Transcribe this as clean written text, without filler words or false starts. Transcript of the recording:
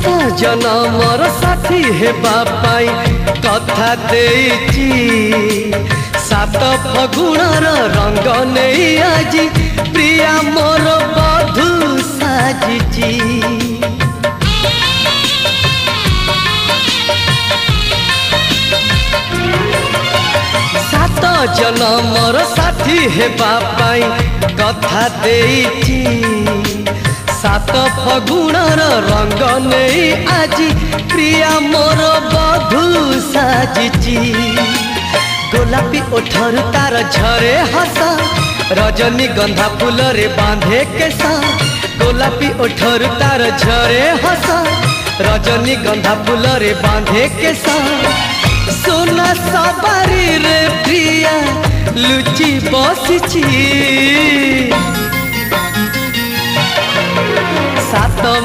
जनमर साथी हेबा पाई कथा देइची सात फगुणर रंग नहीं आज प्रिया मोर बधू साजिची। सात जनमर साथी हेबा पाई कथा देइची सात फगुणर रंग नहीं आज प्रिया मोर बधू साजिची। गोलापी ओठर तार झरे हस रजनी गंधा फूल रे बांधे केसा। गोलापी ओठर तार झरे हस रजनी गंधा फूल रे बांधे केसा। सोना सवारी रे प्रिया लुचि बसिची। सात